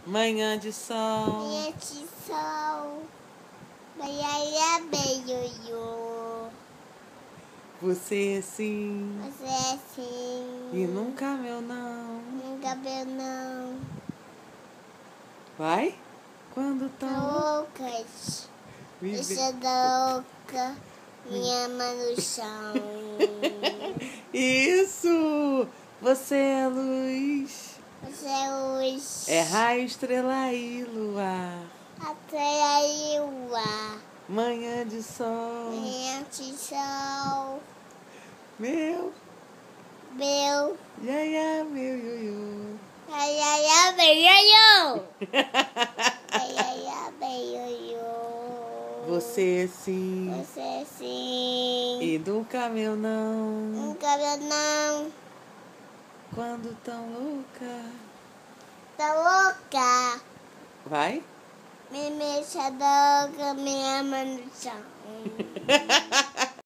Manhã de sol. Manhã de sol. Manhã beijo. Você sim. Você é sim. E nunca meu não. Nunca meu não. Vai? Quando tão Loucas. viver. Deixa louca. Minha mão no chão. Isso! Você é luz. Você é luz. É raio, estrela e luar. Até aí o ar. Manhã de sol. Manhã de sol. Meu. Meu. Iaia, meu ioiô. Ai, beijo. Ai, beijo. Você sim. Você sim. E nunca meu não. Nunca meu não. Quando tão louca. Tá louca. Vai? Me mexa louca, minha mão no chão.